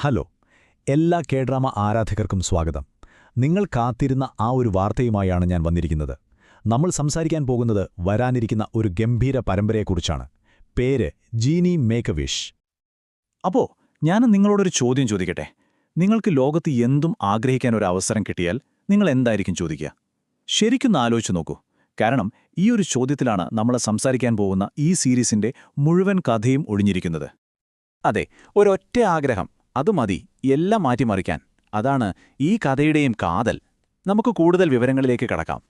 Hello, എല്ലാ കേഡ്രാമ ആരാധകർക്കും സ്വാഗതം. നിങ്ങൾ കാത്തിരുന്ന ആ ഒരു വാർത്തയുമായാണ് ഞാൻ വന്നിരിക്കുന്നത്. നമ്മൾ സംസാരിക്കാൻ പോകുന്നത് വരാനിരിക്കുന്ന ഒരു ഗംഭീര പരമ്പരയെക്കുറിച്ചാണ്. പേര് ജീനി മേക്ക് എ വിഷ്. അപ്പോ ഞാൻ നിങ്ങളോടൊരു ചോദ്യം ചോദിക്കട്ടെ. നിങ്ങൾക്ക് ലോകത്ത് എന്തും ആഗ്രഹിക്കാൻ ഒരു അവസരം കിട്ടിയാൽ നിങ്ങൾ എന്തായിരിക്കും ചോദിക്കുക? ശരിക്കൊന്ന് ആലോചിച്ചു നോക്കൂ. കാരണം ഈ ഒരു ചോദ്യത്തിലാണ് നമ്മൾ സംസാരിക്കാൻ പോകുന്ന ഈ സീരീസിന്റെ മുഴുവൻ കഥയും ഒളിഞ്ഞിരിക്കുന്നത്. അതെ, ഒരൊറ്റ ആഗ്രഹം, അത് മതി എല്ലാം മാറ്റിമറിക്കാൻ. അതാണ് ഈ കഥയുടെയും കാതൽ. നമുക്ക് കൂടുതൽ വിവരങ്ങളിലേക്ക് കടക്കാം.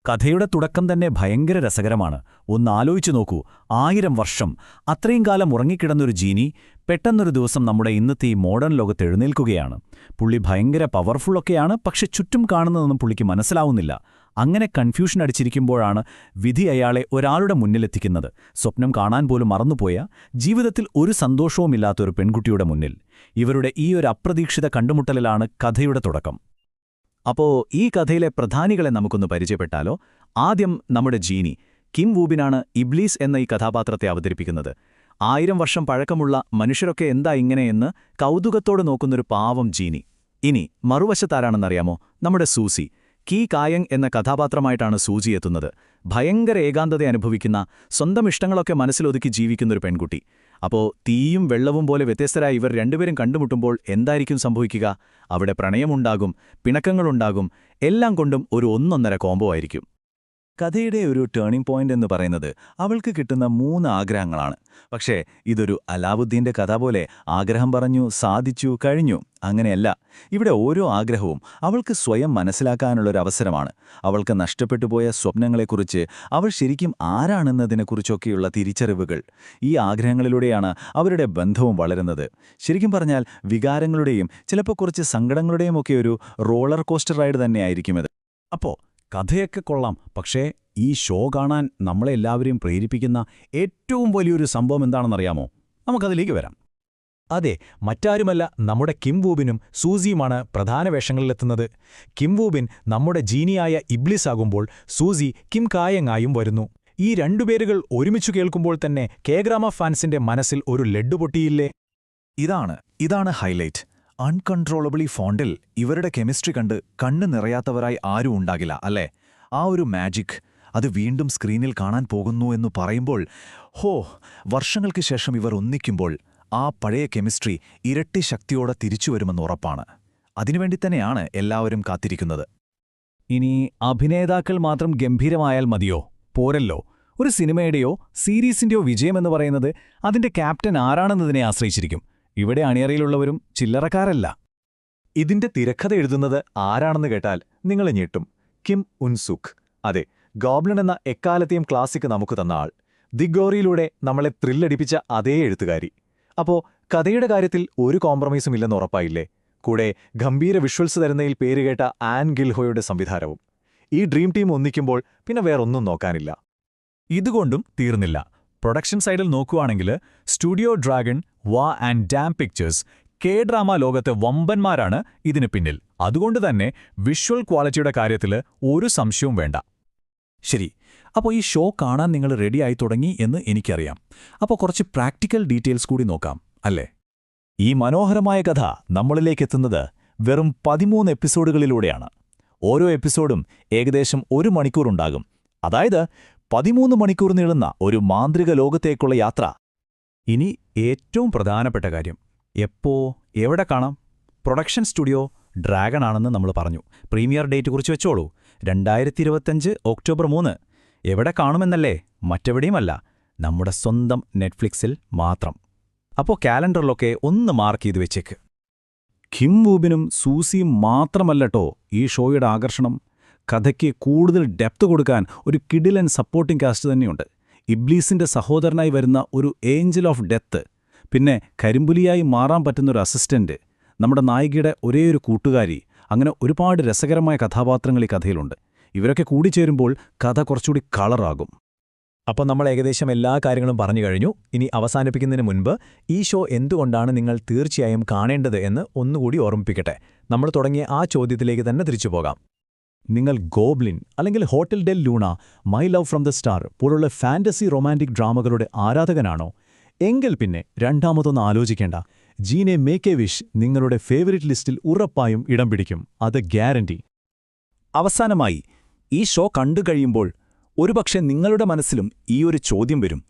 കഥയുടെ തുടക്കം തന്നെ ഭയങ്കര രസകരമാണ്. ഒന്നാലോചിച്ചു നോക്കൂ, 1000 വർഷം അത്രയും കാലം ഉറങ്ങിക്കിടന്നൊരു ജീനി പെട്ടെന്നൊരു ദിവസം നമ്മുടെ ഇന്നത്തെ ഈ മോഡേൺ ലോകത്ത് എഴുന്നേൽക്കുകയാണ്. പുള്ളി ഭയങ്കര പവർഫുള്ളൊക്കെയാണ്, പക്ഷെ ചുറ്റും കാണുന്നതൊന്നും പുള്ളിക്ക് മനസ്സിലാവുന്നില്ല. അങ്ങനെ കൺഫ്യൂഷൻ അടിച്ചിരിക്കുമ്പോഴാണ് വിധി അയാളെ ഒരാളുടെ മുന്നിലെത്തിക്കുന്നത്. സ്വപ്നം കാണാൻ പോലും മറന്നുപോയ, ജീവിതത്തിൽ ഒരു സന്തോഷവുമില്ലാത്തൊരു പെൺകുട്ടിയുടെ മുന്നിൽ. ഇവരുടെ ഈ ഒരു അപ്രതീക്ഷിത കണ്ടുമുട്ടലിലാണ് കഥയുടെ തുടക്കം. അപ്പോ ഈ കഥയിലെ പ്രധാനികളെ നമുക്കൊന്ന് പരിചയപ്പെട്ടാലോ? ആദ്യം നമ്മുടെ ജീനി. കിം വൂബിനാണ് ഇബ്ലീസ് എന്ന ഈ കഥാപാത്രത്തെ അവതരിപ്പിക്കുന്നത്. 1000 വർഷം പഴക്കമുള്ള മനുഷ്യരൊക്കെ എന്താ ഇങ്ങനെയെന്ന് കൗതുകത്തോടെ നോക്കുന്നൊരു പാവം ജീനി. ഇനി മറുവശത്താരാണെന്നറിയാമോ? നമ്മുടെ സൂസി. കീ കായങ് എന്ന കഥാപാത്രമായിട്ടാണ് സൂചി എത്തുന്നത്. ഭയങ്കര ഏകാന്തത അനുഭവിക്കുന്ന, സ്വന്തം ഇഷ്ടങ്ങളൊക്കെ മനസ്സിലൊതുക്കി ജീവിക്കുന്നൊരു പെൺകുട്ടി. അപ്പോ തീയും വെള്ളവും പോലെ വ്യത്യസ്തരായ ഇവർ രണ്ടുപേരും കണ്ടുമുട്ടുമ്പോൾ എന്തായിരിക്കും സംഭവിക്കുക? അവിടെ പ്രണയമുണ്ടാകും, പിണക്കങ്ങളുണ്ടാകും, എല്ലാം കൊണ്ടും ഒരു ഒന്നൊന്നര കോംബോ ആയിരിക്കും. കഥയുടെ ഒരു ടേണിംഗ് പോയിന്റ് എന്ന് പറയുന്നത് അവൾക്ക് കിട്ടുന്ന 3 ആഗ്രഹങ്ങളാണ്. പക്ഷേ ഇതൊരു അലാവുദ്ദീന്റെ കഥ പോലെ ആഗ്രഹം പറഞ്ഞു, സാധിച്ചു, കഴിഞ്ഞു, അങ്ങനെയല്ല. ഇവിടെ ഓരോ ആഗ്രഹവും അവൾക്ക് സ്വയം മനസ്സിലാക്കാനുള്ളൊരവസരമാണ്. അവൾക്ക് നഷ്ടപ്പെട്ടുപോയ സ്വപ്നങ്ങളെക്കുറിച്ച്, അവൾ ശരിക്കും ആരാണെന്നതിനെക്കുറിച്ചൊക്കെയുള്ള തിരിച്ചറിവുകൾ. ഈ ആഗ്രഹങ്ങളിലൂടെയാണ് അവരുടെ ബന്ധവും വളരുന്നത്. ശരിക്കും പറഞ്ഞാൽ വികാരങ്ങളുടെയും ചിലപ്പോൾ കുറച്ച് സങ്കടങ്ങളുടെയും ഒക്കെ ഒരു റോളർ കോസ്റ്റർ റൈഡ് തന്നെയായിരിക്കും ഇത്. അപ്പോ കഥയൊക്കെ കൊള്ളാം, പക്ഷേ ഈ ഷോ കാണാൻ നമ്മളെല്ലാവരെയും പ്രേരിപ്പിക്കുന്ന ഏറ്റവും വലിയൊരു സംഭവം എന്താണെന്നറിയാമോ? നമുക്കതിലേക്ക് വരാം. അതെ, മറ്റാരുമല്ല, നമ്മുടെ കിം വൂബിനും സൂസിയുമാണ് പ്രധാന വേഷങ്ങളിലെത്തുന്നത്. കിം വൂബിൻ നമ്മുടെ ജീനിയായ ഇബ്ലിസ് ആകുമ്പോൾ സൂസി കിം കായങ്ങായും വരുന്നു. ഈ രണ്ടുപേരുകൾ ഒരുമിച്ചു കേൾക്കുമ്പോൾ തന്നെ കേഗ്രാമ ഫാൻസിന്റെ മനസ്സിൽ ഒരു ലഡ്ഡു പൊട്ടിയില്ലേ? ഇതാണ് ഹൈലൈറ്റ്. അൺകൺട്രോളബിളി ഫോണ്ടിൽ ഇവരുടെ കെമിസ്ട്രി കണ്ട് കണ്ണ് നിറയാത്തവരായി ആരും ഉണ്ടാകില്ല, അല്ലേ? ആ ഒരു മാജിക്, അത് വീണ്ടും സ്ക്രീനിൽ കാണാൻ പോകുന്നു എന്ന് പറയുമ്പോൾ, വർഷങ്ങൾക്ക് ശേഷം ഇവർ ഒന്നിക്കുമ്പോൾ ആ പഴയ കെമിസ്ട്രി ഇരട്ടി ശക്തിയോടെ തിരിച്ചുവരുമെന്ന് ഉറപ്പാണ്. അതിനുവേണ്ടി തന്നെയാണ് എല്ലാവരും കാത്തിരിക്കുന്നത്. ഇനി അഭിനേതാക്കൾ മാത്രം ഗംഭീരമായാൽ മതിയോ? പോരല്ലോ. ഒരു സിനിമയുടെയോ സീരീസിന്റെയോ വിജയമെന്ന് പറയുന്നത് അതിന്റെ ക്യാപ്റ്റൻ ആരാണെന്നതിനെ ആശ്രയിച്ചിരിക്കും. ഇവിടെ അണിയറയിലുള്ളവരും ചില്ലറക്കാരല്ല. ഇതിന്റെ തിരക്കഥ എഴുതുന്നത് ആരാണെന്ന് കേട്ടാൽ നിങ്ങൾ ഞെട്ടും. കിം ഉൻസുക്. അതെ, ഗോബ്ലിൻ എന്ന എക്കാലത്തെയും ക്ലാസിക് നമുക്ക് തന്ന ആൾ. ദി ഗോറിയിലൂടെ നമ്മളെ ത്രില്ലടിപ്പിച്ച അതേ എഴുത്തുകാരി. അപ്പോ കഥയുടെ കാര്യത്തിൽ ഒരു കോംപ്രമൈസും ഇല്ലെന്ന് ഉറപ്പായില്ലേ? കൂടെ ഗംഭീര വിഷ്വൽസ് തരുന്നതിൽ പേരുകേട്ട ആൻ ഗിൽഹോയുടെ സംവിധാനവും. ഈ ഡ്രീം ടീം ഒന്നിക്കുമ്പോൾ പിന്നെ വേറൊന്നും നോക്കാനില്ല. ഇതുകൊണ്ടും തീർന്നില്ല. പ്രൊഡക്ഷൻ സൈഡിൽ നോക്കുവാണെങ്കിൽ സ്റ്റുഡിയോ ഡ്രാഗൺ, വാ ആൻഡ് ഡാം പിക്ചേഴ്സ്, കെ-ഡ്രാമ ലോകത്തെ വമ്പന്മാരാണ് ഇതിന് പിന്നിൽ. അതുകൊണ്ടുതന്നെ വിഷ്വൽ ക്വാളിറ്റിയുടെ കാര്യത്തിൽ ഒരു സംശയവും വേണ്ട. ശരി, അപ്പോൾ ഈ ഷോ കാണാൻ നിങ്ങൾ റെഡിയായി തുടങ്ങി എന്ന് എനിക്കറിയാം. അപ്പോൾ കുറച്ച് പ്രാക്ടിക്കൽ ഡീറ്റെയിൽസ് കൂടി നോക്കാം, അല്ലേ? ഈ മനോഹരമായ കഥ നമ്മളിലേക്കെത്തുന്നത് വെറും 13 എപ്പിസോഡുകളിലൂടെയാണ്. ഓരോ എപ്പിസോഡും ഏകദേശം 1 മണിക്കൂറുണ്ടാകും. അതായത് 13 മണിക്കൂർ നീളുന്ന ഒരു മാന്ത്രിക ലോകത്തേക്കുള്ള യാത്ര. ഇനി ഏറ്റവും പ്രധാനപ്പെട്ട കാര്യം, എവിടെ കാണാം? പ്രൊഡക്ഷൻ സ്റ്റുഡിയോ ഡ്രാഗൺ ആണെന്ന് നമ്മൾ പറഞ്ഞു. പ്രീമിയർ ഡേറ്റ് കുറിച്ച് വെച്ചോളൂ, 2025 ഒക്ടോബർ 3. എവിടെ കാണുമെന്നല്ലേ? മറ്റെവിടെയുമല്ല, നമ്മുടെ സ്വന്തം നെറ്റ്ഫ്ലിക്സിൽ മാത്രം. അപ്പോൾ കാലണ്ടറിലൊക്കെ ഒന്ന് മാർക്ക് ചെയ്ത് വെച്ചേക്ക്. കിം വൂബിനും സൂസിയും മാത്രമല്ലട്ടോ ഈ ഷോയുടെ ആകർഷണം. കഥയ്ക്ക് കൂടുതൽ ഡെപ്ത് കൊടുക്കാൻ ഒരു കിഡിലൻ സപ്പോർട്ടിംഗ് കാസ്റ്റ് തന്നെയുണ്ട്. ഇബ്ലീസിന്റെ സഹോദരനായി വരുന്ന ഒരു ഏഞ്ചൽ ഓഫ് ഡെത്ത്, പിന്നെ കരിമ്പുലിയായി മാറാൻ പറ്റുന്നൊരു അസിസ്റ്റന്റ്, നമ്മുടെ നായികയുടെ ഒരേയൊരു കൂട്ടുകാരി. അങ്ങനെ ഒരുപാട് രസകരമായ കഥാപാത്രങ്ങൾ ഈ കഥയിലുണ്ട്. ഇവരൊക്കെ കൂടിച്ചേരുമ്പോൾ കഥ കുറച്ചുകൂടി കളറാകും. അപ്പോൾ നമ്മൾ ഏകദേശം എല്ലാ കാര്യങ്ങളും പറഞ്ഞു കഴിഞ്ഞു. ഇനി അവസാനിപ്പിക്കുന്നതിന് മുൻപ് ഈ ഷോ എന്തുകൊണ്ടാണ് നിങ്ങൾ തീർച്ചയായും കാണേണ്ടത് എന്ന് ഒന്നുകൂടി ഓർമ്മിപ്പിക്കട്ടെ. നമ്മൾ തുടങ്ങിയ ആ ചോദ്യത്തിലേക്ക് തന്നെ തിരിച്ചു പോകാം. നിങ്ങൾ ഗോബ്ലിൻ അല്ലെങ്കിൽ hotel del Luna, my love from the star പോലുള്ള ഫാന്റസി റൊമാന്റിക് ഡ്രാമകളുടെ ആരാധകനാണോ? എങ്കിൽ പിന്നെ രണ്ടാമതൊന്ന് ആലോചിക്കേണ്ട. ജീനെ മേക്ക് എ വിഷ് നിങ്ങളുടെ ഫേവറിറ്റ് ലിസ്റ്റിൽ ഉറപ്പായും ഇടം പിടിക്കും, അത് ഗ്യാരണ്ടി. അവസാനമായി, ഈ ഷോ കണ്ടുകഴിയുമ്പോൾ ഒരുപക്ഷെ നിങ്ങളുടെ മനസ്സിലും ഈ ഒരു ചോദ്യം വരും.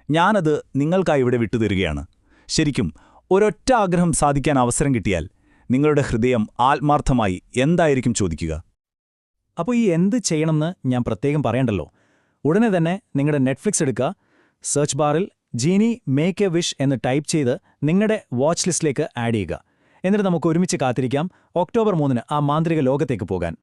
ഞാനത് നിങ്ങൾക്കായി ഇവിടെ വിട്ടുതരികയാണ്. ശരിക്കും ഒരൊറ്റ ആഗ്രഹം സാധിക്കാൻ അവസരം കിട്ടിയാൽ നിങ്ങളുടെ ഹൃദയം ആത്മാർത്ഥമായി എന്തായിരിക്കും ചോദിക്കുക? അപ്പോൾ ഈ എന്ത് ചെയ്യണമെന്ന് ഞാൻ പ്രത്യേകം പറയണ്ടല്ലോ. ഉടനെ തന്നെ നിങ്ങളുടെ നെറ്റ്ഫ്ലിക്സ് എടുക്കുക, സെർച്ച് ബാറിൽ ജീനി മേക്ക് എ വിഷ് എന്ന് ടൈപ്പ് ചെയ്ത് നിങ്ങളുടെ വാച്ച് ലിസ്റ്റിലേക്ക് ആഡ് ചെയ്യുക. എന്നിട്ട് നമുക്ക് ഒരുമിച്ച് കാത്തിരിക്കാം ഒക്ടോബർ 3 ആ മാന്ത്രിക ലോകത്തേക്ക് പോകാൻ.